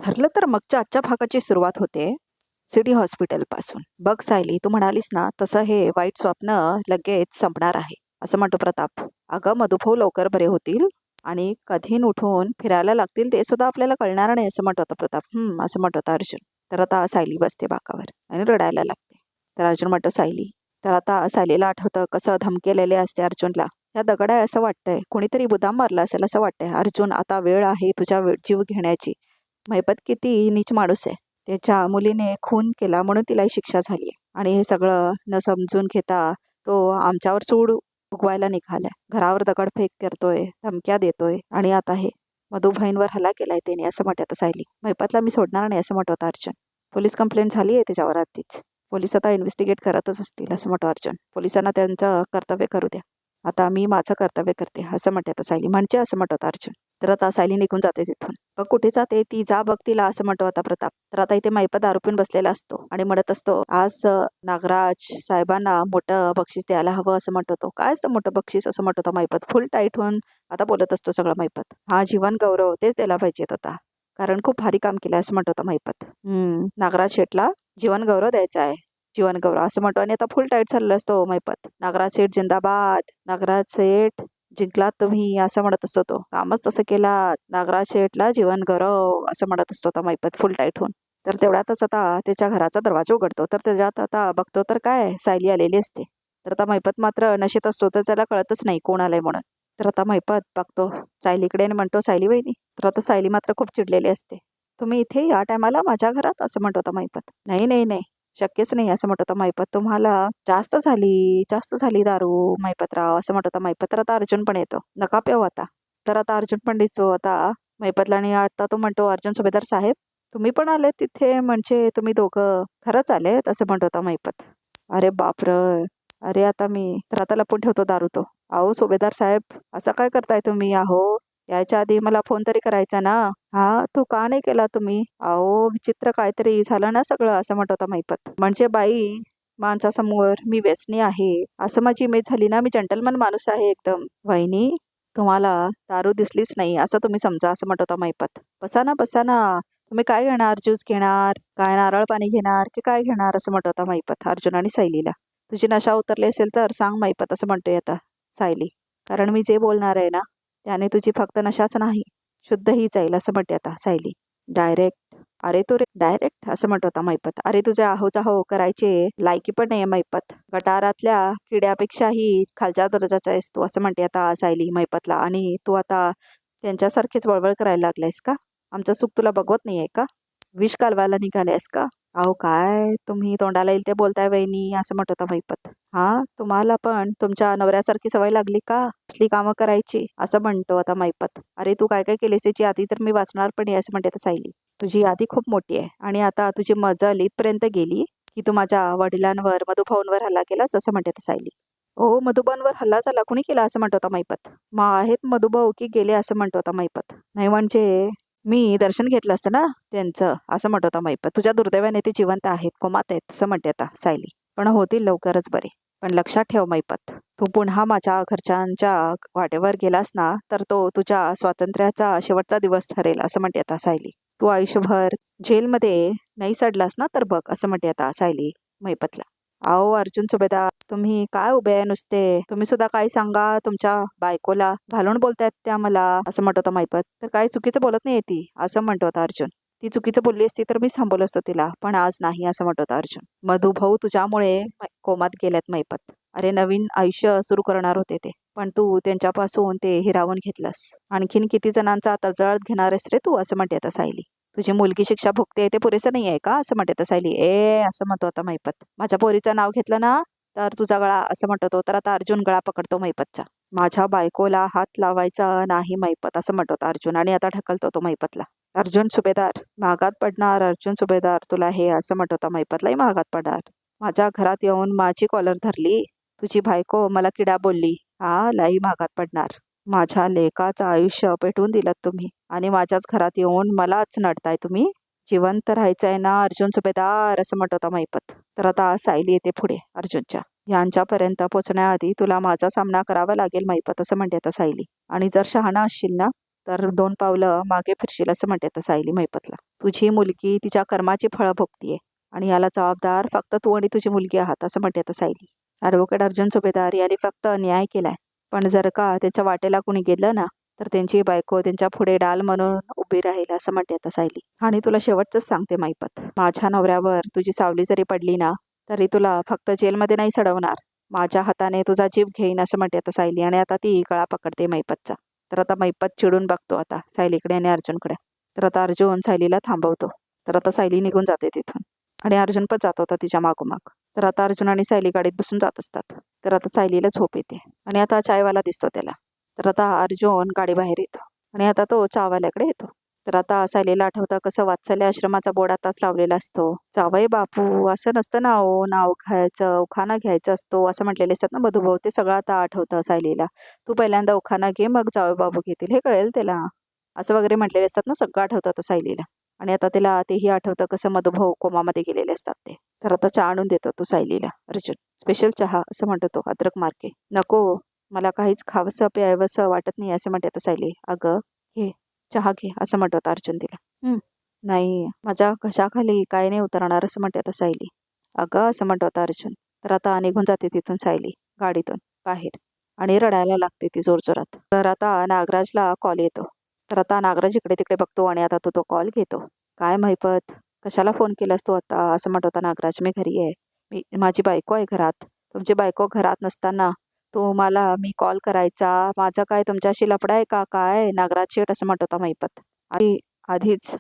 ठरलं तर मगच्या आजच्या भागाची सुरुवात होते सिटी हॉस्पिटल पासून. बघ सायली, तू म्हणालीस ना तसं हे वाईट स्वप्न लगेच संपणार आहे, असं म्हणतो प्रताप. अगं मधुभाऊ लवकर बरे होतील आणि कधीन उठून फिरायला लागतील ते सुद्धा आपल्याला कळणार नाही, असं म्हणत होता प्रताप. असं म्हणत होता अर्जुन. तर आता सायली बसते बाकावर आणि रडायला लागते. तर अर्जुन म्हणतो सायली. तर आता सायलीला आठवतं कसं धमकेलेले असते अर्जुनला. ह्या दगड आहे असं वाटतंय, कोणीतरी बुदाम मारला असेल असं वाटतंय. अर्जुन, आता वेळ आहे तुझ्या जीव घेण्याची. महिपत किती नीच माणूस आहे. त्याच्या मुलीने खून केला म्हणून तिलाही शिक्षा झाली आणि हे सगळं न समजून घेता तो आमच्यावर सूड उगवायला निघालाय. घरावर दगडफेक करतोय, धमक्या देतोय आणि आता हे मधुबहीणवर हल्ला केलाय त्याने, असं म्हणत सायली. महिपतला मी सोडणार नाही, असं म्हणत होता अर्जुन. पोलीस कंप्लेंट झाली आहे त्याच्यावर आधीच. पोलीस आता इन्व्हेस्टिगेट करतच असतील, असं म्हणतो अर्जुन. पोलिसांना त्यांचं कर्तव्य करू द्या. आता मी माझं कर्तव्य करते, असं म्हणते सायली. म्हणजे असं म्हणत होता अर्जुन. तर आता सायली निघून जाते तिथून. बघ कुठे जाते ती, जा बघ तिला, असं म्हणतो आता प्रताप. तर आता इथे महिपत दारू पिऊन बसलेला असतो आणि म्हणत असतो, आज नागराज साहेबांना मोठं बक्षीस द्यायला हवं, असं म्हणतो तो. काय असतं मोठं बक्षीस, असं म्हणतो महिपत. फुल टाईट होऊन आता बोलत असतो सगळं महिपत. हा जीवन गौरव तेच द्यायला पाहिजेत आता, कारण खूप भारी काम केलं, असं म्हणतो होता महिपत. नागराज शेठला जीवन गौरव द्यायचा आहे. जीवन गौरव असं म्हणतो आणि आता फुल टाईट चाललं असतो महिपत. नागराज शेठ जिंदाबाद, नागराज शेठ जिंकलात तुम्ही, असं म्हणत असतो तो. कामच तसं केला, नागराज शेठला जीवन गौरव, असं म्हणत असतो आता महिपत फुल टाईट होऊन. तर तेवढ्यातच आता त्याच्या घराचा दरवाजा उघडतो. तर त्याच्यात आता बघतो तर काय, सायली आलेली असते. तर आता महिपत मात्र नशेत असतो, तर त्याला कळतच नाही कोण आलंय म्हणून. तर आता महिपत बघतो सायलीकडे आणि म्हणतो, सायली वहिनी. तर आता सायली मात्र खूप चिडलेली असते. तुम्ही इथे या टायमाला माझ्या घरात, असं म्हणतो होता महिपत. नाही नाही नाही, शक्यच नाही, असं म्हणत होता महिपत. तुम्हाला जास्त झाली दारू महिपतराव, असं म्हणत होता महिपत. तर आता अर्जुन पण येतो. नका पेव आता. तर आता अर्जुन पण दिसतो आता महिपतला. आणि आता तो म्हणतो, अर्जुन सुभेदार साहेब तुम्ही पण आले तिथे, म्हणजे तुम्ही दोघं खरंच आले, असं म्हणत होता महिपत. अरे बापर, अरे आता मी तर आता लपून ठेवतो दारू तो. अहो सुभेदार साहेब, असं काय करताय तुम्ही? अहो याच्या आधी मला फोन तरी करायचा ना. हा, तो का नाही केला तुम्ही? अहो विचित्र काहीतरी झालं ना सगळं, असं म्हणत होता महिपत. म्हणजे बाई माणसासमोर मी व्यसनी आहे असं माझी इमेज झाली ना. मी जंटलमन माणूस आहे एकदम. वहिनी, तुम्हाला दारू दिसलीच नाही असं तुम्ही समजा, असं म्हणत होता महिपत. बसा ना बसा ना, तुम्ही काय घेणार? ज्यूस घेणार काय, नारळ पाणी घेणार की काय घेणार, असं म्हणत होता महिपत अर्जुन आणि सायलीला. तुझी नशा उतरली असेल तर सांग महिपत, असं म्हणतोय आता सायली. कारण मी जे बोलणार आहे ना त्याने तुझी फक्त नशाच नाही, शुद्ध ही जाईल, असं म्हणते आता सायली. डायरेक्ट, अरे तू रे डायरेक्ट, असं म्हणत होता महिपत. अरे तुझ्या आहो करायचे लायकी पण नाही महिपत. गटारातल्या किड्यापेक्षाही खालच्या दर्जाचा आहेस तू, असं म्हणते आता सायली महिपतला. आणि तू आता त्यांच्यासारखीच वळवळ करायला लागलायस का? आमचं सुख तुला बघवत नाहीये का? विष कालवायला निघालेस का? अहो काय तुम्ही तोंडाला येईल ते बोलताय वहिनी, असं म्हणत होता महिपत. हा, तुम्हाला पण तुमच्या नवऱ्यासारखी सवय लागली का असली कामं करायची, असं म्हणतो आता महिपत. अरे तू काय काय केलीस त्याची यादी तर मी वाचणार पण आहे, असं म्हणते आता सायली. तुझी यादी खूप मोठी आहे आणि आता तुझी मजल इथपर्यंत गेली की तू माझ्या वडिलांवर मधुभाऊंवर हल्ला केलास, असं म्हणते आता सायली. हो, मधुभाऊंवर हल्ला झाला, कुणी केला, असं म्हणतो होता महिपत. मग आहेत मधुभाऊ की गेले, असं म्हणतो होता महिपत. नाही म्हणजे मी दर्शन घेतलं असतं ना त्यांचं, असं म्हणत होता महिपत. तुझ्या दुर्दैवाने ते जिवंत आहेत, कोमात आहेत, असं म्हणते आता सायली. पण होतील लवकरच बरे. पण लक्षात ठेव महिपत, तू पुन्हा माझ्या घरच्यांच्या वाटेवर गेलास ना तर तो तुझ्या स्वातंत्र्याचा शेवटचा दिवस ठरेल, असं म्हणते आता सायली. तू आयुष्यभर जेलमध्ये नाही सडलास ना तर बघ, असं म्हणते आता सायली महिपतला. अहो अर्जुन सुभेदार, तुम्ही काय उभे आहे नुसते? तुम्ही सुद्धा काय सांगा तुमच्या बायकोला, घालून बोलतायत त्या मला, असं म्हणत होता महिपत. तर काय चुकीचं बोलत नाही ती, असं म्हणतो होता अर्जुन. ती चुकीचं बोलली असती तर मीच थांबवलं असतो तिला, पण आज नाही, असं म्हणत होता अर्जुन. मधुभाऊ तुझ्यामुळे कोमात गेल्यात महिपत. अरे नवीन आयुष्य सुरू करणार होते ते, पण तू त्यांच्यापासून ते हिरावून घेतलंस. आणखीन किती जणांचा तळतळात घेणार आहेस रे तू, असं म्हणते आता सायली. तुझी मुलगी शिक्षा भोगते ते पुरेसं नाही आहे का, असं म्हणते आता सायली. असं म्हणतो आता महिपत. माझ्या पोरीचं नाव घेतलं ना तर तुझा गळा, असं म्हणतो तो. तर आता अर्जुन गळा पकडतो महिपतचा. माझ्या बायकोला हात लावायचा नाही महिपत, असं म्हणतो अर्जुन आणि आता ढकलतो तो महिपतला. अर्जुन सुभेदार महागात पडणार, अर्जुन सुभेदार तुला हे, असं म्हणत होता महिपतलाही महागात पडणार. माझ्या घरात येऊन माझी कॉलर धरली, तुझी बायको मला किडा बोलली, हा लई महागात पडणार. माझ्या लेकाचं आयुष्य पेटवून दिलं तुम्ही आणि माझ्याच घरात येऊन मलाच नडताय तुम्ही. जिवंत राहायचंय ना अर्जुन सुभेदार, असं म्हणत होता महिपत. तर आता सायली येते पुढे अर्जुनच्या. यांच्यापर्यंत पोचण्याआधी तुला माझा सामना करावा लागेल महिपत, असं म्हणते आता सायली. आणि जर शहाणा असशील ना तर 2 पावलं मागे फिरशील असं म्हणते आता सायली महिपतला. तुझी मुलगी तिच्या कर्माची फळं भोगतीये आणि याला जबाबदार फक्त तू आणि तुझी मुलगी आहात असं म्हणते आता सायली. ॲडव्होकेट अर्जुन सुभेदार यांनी फक्त न्याय केलाय, पण जर का त्यांच्या वाटेला कोणी गेलं ना तर त्यांची बायको त्यांच्या पुढे डाल म्हणून उभी राहील असं म्हणते आता सायली. आणि तुला शेवटचंच सांगते महिपत, माझ्या नवऱ्यावर तुझी सावली जरी पडली ना तरी तुला फक्त जेलमध्ये नाही सडवणार, माझ्या हाताने तुझा जीव घेईन असं म्हणते आता सायली. आणि आता ती गळा पकडते महिपतचा. तर आता महिपत चिडून बघतो आता सायलीकडे आणि अर्जुनकडे. तर आता अर्जुन सायलीला थांबवतो. तर आता सायली निघून जाते तिथून आणि अर्जुन पण जात होता तिच्या मागोमाग. तर आता अर्जुन आणि सायली गाडीत बसून जात असतात. तर आता सायलीला झोप येते आणि आता चायवाला दिसतो त्याला. तर आता अर्जुन गाडी बाहेर येतो आणि आता तो चहावाल्याकडे येतो. तर आता सायलीला आठवतं कसं वात्सल्य आश्रमाचा बोर्ड आताच लावलेला असतो. जावई बापू असं नसतं ना, ओ नाव घ्यायचं उखाणा घ्यायचं असतो असं म्हटलेले असतात ना मधुभाऊ. ते सगळं आता आठवतं सायलीला. तू पहिल्यांदा उखाणा घे मग जावई बापू घेतील, हे कळेल त्याला असं वगैरे म्हटलेले असतात ना. सगळं आठवतं आता सायलीला. आणि आता तिला तेही आठवतं कसं मधुभाऊ कोमामध्ये गेलेले असतात ते. तर आता चहा आणून देतो तू सायलीला अर्जुन. स्पेशल चहा असं म्हणतो तो, अद्रक मार्के. नको, मला काहीच खावंसं प्यावंसं वाटत नाही असं म्हणते आता सायली. अगं घे चहा घे असं म्हणतो आता अर्जुन तिला. नाही, माझ्या घशाखाली काय नाही उतरणार असं म्हणते आता सायली. अगं असं म्हणतो आता अर्जुन. तर आता निघून जाते तिथून सायली गाडीतून बाहेर आणि रडायला लागते ती जोरजोरात. तर आता नागराजला कॉल येतो. तर आता नागराज इकडे तिकडे बघतो आणि आता तो कॉल घेतो. काय महिपत, कशाला फोन केलास तू आता असं म्हणत होता नागराज. मी घरी आहे, माझी बायको आहे घरात. तुमची बायको घरात नसताना मला मी कॉल करायचा, माझा काय तुमच्याशी लफडा आहे का काय नागराज शेठ असं म्हणत होता महिपत. आधीच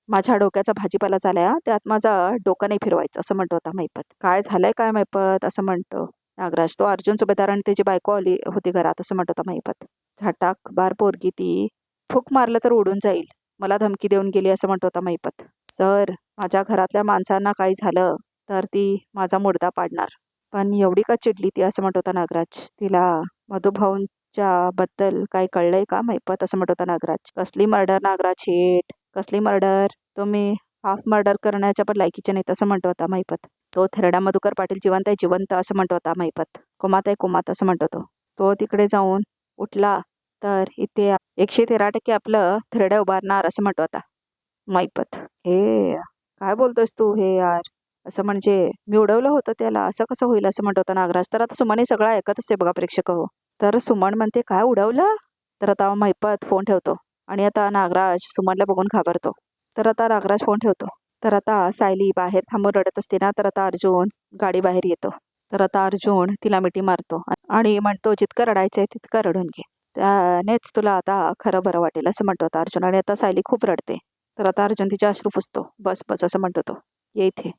माझ्या डोक्याचा भाजीपाला झालाय, त्यात माझं डोकं नाही फिरवायचं असं म्हणतो होता महिपत. काय झालंय काय महिपत असं म्हणतो नागराज. तो अर्जुन सुभेदार आणि त्याची बायको आली होती घरात असं म्हणत होता महिपत. झाटाक बार पोरगी ती, फूक मारलं तर उडून जाईल, मला धमकी देऊन गेली असं म्हणतो होता महिपत. सर, माझ्या घरातल्या माणसांना काही झालं तर ती माझा मुर्दा पाडणार. पण एवढी का चिडली ती असं म्हणत होता नागराज. तिला मधुभाऊंच्या बद्दल काही कळलंय का महिपत असं म्हणत होता नागराज. कसली मर्डर नागराज शेठ, कसली मर्डर, तुम्ही हाफ मर्डर करण्याच्या पण लायकीचे नाहीत असं म्हणतो होता महिपत. तो थेरडा मधुकर पाटील जिवंत आहे जिवंत असं म्हणतो होता महिपत. कोमात आहे कोमात असं म्हणतो तो तिकडे जाऊन उठला तर इथे 113% आपलं थेरडं उभारणार असं म्हणतो होता महिपत. हे काय बोलतोयस तू हे यार, असं म्हणजे मी उडवलं होतं त्याला, असं कसं होईल असं म्हणत होता नागराज. तर आता सुमन हे सगळं ऐकत असते बघा प्रेक्षक हो. तर सुमन म्हणते काय उडवलं. तर आता महिपत फोन ठेवतो आणि आता नागराज सुमनला बघून घाबरतो. तर आता नागराज फोन ठेवतो. तर आता सायली बाहेर थांबून रडत असते ना. तर आता अर्जुन गाडी बाहेर येतो. तर आता अर्जुन तिला मिठी मारतो आणि म्हणतो जितकं रडायचंय तितकं रडून घे, त्यानेच तुला आता खरं बरं वाटेल असं म्हणतो होता अर्जुन. आणि आता सायली खूप रडते. तर आता अर्जुन तिच्या अश्रू पुसतो. बस बस असं म्हणतो तो, ये इथे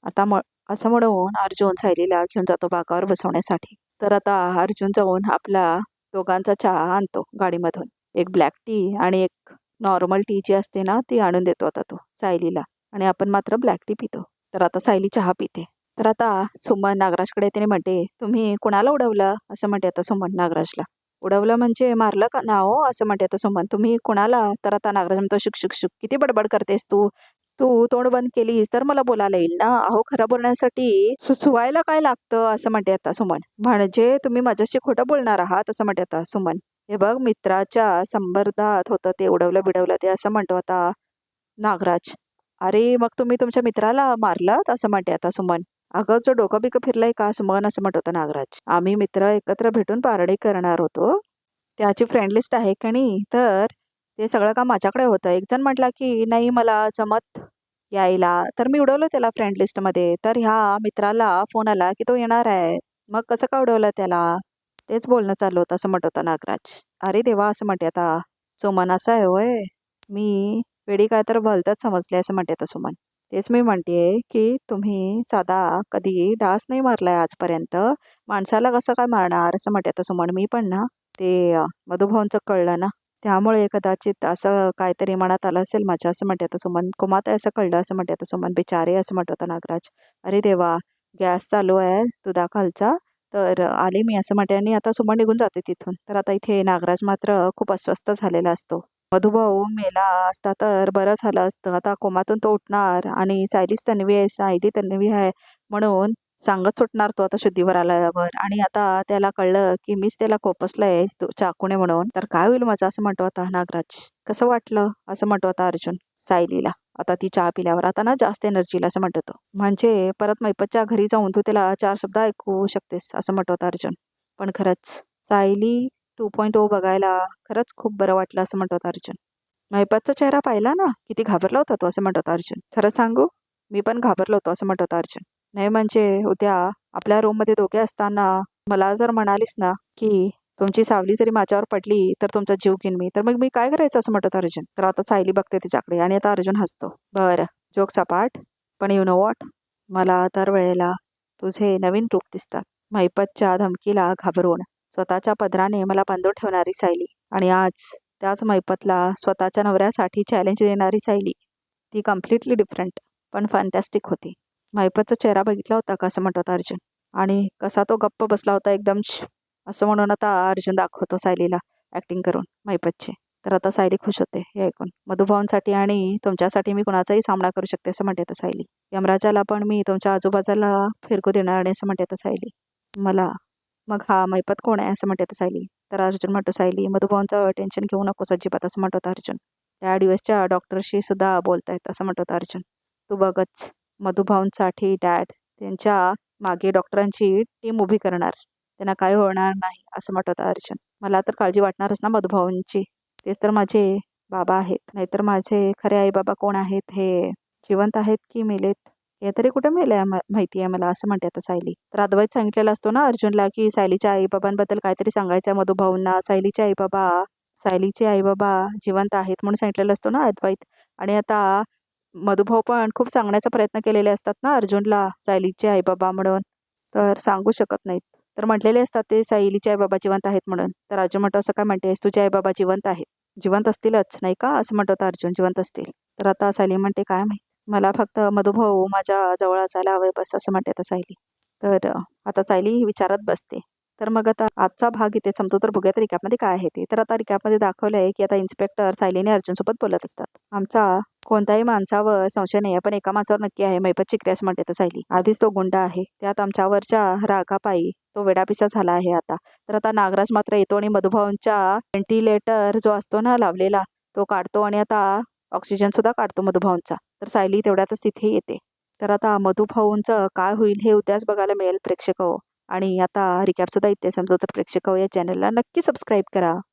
आता असं म्हणून अर्जुन सायलीला घेऊन जातो बागावर बसवण्यासाठी. तर आता अर्जुन जाऊन आपला दोघांचा चहा आणतो गाडीमधून. एक ब्लॅक टी आणि एक नॉर्मल टी जी असते ना ती आणून देतो आता तो सायलीला. आणि आपण मात्र ब्लॅक टी पितो. तर आता सायली चहा पिते. तर आता सुमन नागराजकडे तिने म्हणते, तुम्ही कुणाला उडवलं असं म्हणते आता सुमन नागराजला. उडवलं म्हणजे मारलं का ना हो असं म्हणते आता सुमन. तुम्ही कुणाला. तर आता नागराज म्हणतो, शुक शुक शुक, किती बडबड करतेस तू, तू तोंड बंद केलीस तर मला बोलायला येईल ना. अहो, खरं बोलण्यासाठी सुचवायला काय लागतं असं म्हणते आता सुमन. म्हणजे तुम्ही माझ्याशी खोटं बोलणार आहात असं म्हणते आता सुमन. हे बघ, मित्राच्या संबंधात होतं ते उडवलं बिडवलं ते असं म्हणतो आता नागराज. अरे मग तुम्ही तुमच्या मित्राला मारलं असं म्हणते आता सुमन. अगं, जो डोकं बिकं फिरलंय का सुमन असं म्हणत होता नागराज. आम्ही मित्र एकत्र भेटून पार्टी करणार होतो, त्याची फ्रेंड लिस्ट आहे का नाही, तर ते सगळं काम माझ्याकडे होतं. एक जण म्हटला की नाही मला जमत यायला, तर मी उडवलं त्याला फ्रेंड लिस्टमध्ये. तर ह्या मित्राला फोन आला की तो येणार आहे, मग कसं का उडवलं त्याला, तेच बोलणं चालू होतं असं म्हणत होता नागराज. अरे देवा असं म्हणते आता सुमन. असं आहे होय, मी वेडी काय तर भलतंच समजले असं म्हणते आता सुमन. तेच मी म्हणते की तुम्ही साधा कधी डास नाही मारलाय आजपर्यंत, माणसाला कसं काय मारणार असं म्हणते आता सुमन. मी पण ना ते मधुभाऊंचं कळलं ना, त्यामुळे कदाचित असं काहीतरी मनात आलं असेल माझ्या असं म्हणते आता सुमन. कुमात आहे असं कळलं असं म्हणते आता सुमन. बिचारे असं म्हणत होता नागराज. अरे देवा, गॅस चालू आहे दुधाखालचा, तर आले मी असं म्हणते. आणि आता सुमन निघून जाते तिथून. तर आता इथे नागराज मात्र खूप अस्वस्थ झालेला असतो. मधुभाऊ मेला असता तर बरं झालं असतं. आता कोमातून तो उठणार आणि सायली तन्वी आहे म्हणून सांगत सुटणार तो आता शुद्धीवर आल्यावर. आणि आता त्याला कळलं की मीच त्याला खोपसलंय चाकूने म्हणून. तर काय होईल माझं, असं म्हणतो आता नागराज. कसं वाटलं असं म्हणतो आता अर्जुन सायलीला. आता ती चहा पिल्यावर आता ना जास्त एनर्जीला असं म्हणतो तो. म्हणजे परत मैपतच्या घरी जाऊन तू त्याला 4 शब्द ऐकू शकतेस असं म्हणतो आता अर्जुन. पण खरंच सायली 2.0 बघायला खरंच खूप बरं वाटलं असं म्हणतो आता अर्जुन. महिपतचा चेहरा पाहिला ना, किती घाबरला होता तो असं म्हणत होता अर्जुन. खरं सांगू, मी पण घाबरलो होतो असं म्हणत होता अर्जुन. नाही म्हणजे उद्या आपल्या रूममध्ये दोघे असताना मला जर म्हणालीस ना की तुमची सावली जरी माझ्यावर पडली तर तुमचा जीव घेईन मी, तर मग मी काय करायचं असं म्हणत होता अर्जुन. तर आता सायली बघते तिच्याकडे आणि आता अर्जुन हसतो. बरं, जोक सपाट, पण यु नो वॉट, मला दर वेळेला तुझे नवीन रूप दिसतात. महिपतच्या धमकीला घाबरून स्वतःच्या पदराने मला बांधून ठेवणारी सायली, आणि आज त्याच महिपतला स्वतःच्या नवऱ्यासाठी चॅलेंज देणारी सायली. ती कम्प्लिटली डिफरंट पण फॅन्टॅस्टिक होती. महिपतचा चेहरा बघितला होता का असं म्हणत होता अर्जुन. आणि कसा तो गप्प बसला होता एकदम असं म्हणून आता अर्जुन दाखवतो सायलीला ॲक्टिंग करून महिपतचे. तर आता सायली खुश होते हे ऐकून. मधुभावांसाठी आणि तुमच्यासाठी मी कुणाचाही सामना करू शकते असं म्हणते तर सायली. यमराजाला पण मी तुमच्या आजूबाजूला फिरकू देणार नाही असं म्हणते तर सायली. मला मग हा महिपत कोण आहे असं म्हणते तर सायली. तर अर्जुन म्हणतो सायली मधुभावांचं टेन्शन घेऊ नकोस अजिबात असं म्हणतो अर्जुन. त्या US डॉक्टरशी सुद्धा बोलतायत असं म्हणतो अर्जुन. तू बघच, मधुभावांसाठी डॅड त्यांच्या मागे डॉक्टरांची टीम उभी करणार, त्यांना काय होणार नाही असं म्हणत अर्जुन. मला तर काळजी वाटणारच ना मधुभावांची, तेच तर माझे बाबा आहेत. नाहीतर माझे खरे आई बाबा कोण आहेत, हे जिवंत आहेत की मेलेत हे तरी कुठे मेले माहिती आहे मला असं म्हणते आता सायली. तर अद्वैत सांगितलेलं असतो ना अर्जुनला की सायलीच्या आईबाबांबद्दल काहीतरी सांगायचं आहे मधुभाऊंना. सायलीचे आईबाबा जिवंत आहेत म्हणून सांगितलेलं असतो ना अद्वैत. आणि आता मधुभाऊ पण खूप सांगण्याचा प्रयत्न केलेले असतात ना अर्जुनला सायलीचे आईबाबा म्हणून, तर सांगू शकत नाहीत. तर म्हटलेले असतात ते सायलीचे आईबाबा जिवंत आहेत म्हणून. तर अर्जुन म्हणतो असं काय म्हणतेस, तुझे आईबाबा जिवंत आहेत. जिवंत असतीलच नाही का असं म्हणतो अर्जुन. जिवंत असतील. तर आता सायली म्हणते काय माहिती, मला फक्त मधुभाऊ माझ्या जवळ असायला हवे बस असं म्हणते आता सायली. तर आता सायली विचारत बसते. तर मग आता आजचा भाग इथे संपतो. तर बघूयात रिकॅपमध्ये काय आहे ते. तर आता रिकॅपमध्ये दाखवलं आहे की आता इन्स्पेक्टर सायली आणि अर्जुनसोबत बोलत असतात. आमचा कोणत्याही माणसावर संशय नाही आहे, पण एका माणसावर नक्की आहे, महिपत चिकरे असं म्हणते तर सायली. आधीच तो गुंड आहे, त्यात आमच्यावरच्या रागापायी तो वेडापिसा झाला आहे आता. तर आता नागराज मात्र येतो आणि मधुभाऊंच्या व्हेंटिलेटर जो असतो ना लावलेला तो काढतो आणि आता ऑक्सिजन सुद्धा काढतो मधुभाऊंचा. तर सायली तेवढ्यातच तिथे येते. तर आता मधुभाऊंचं काय होईल हे उद्याच बघायला मिळेल प्रेक्षक. आणि आता रिकॅप सुद्धा इथे समजतो. तर प्रेक्षक या चॅनलला नक्की सबस्क्राईब करा.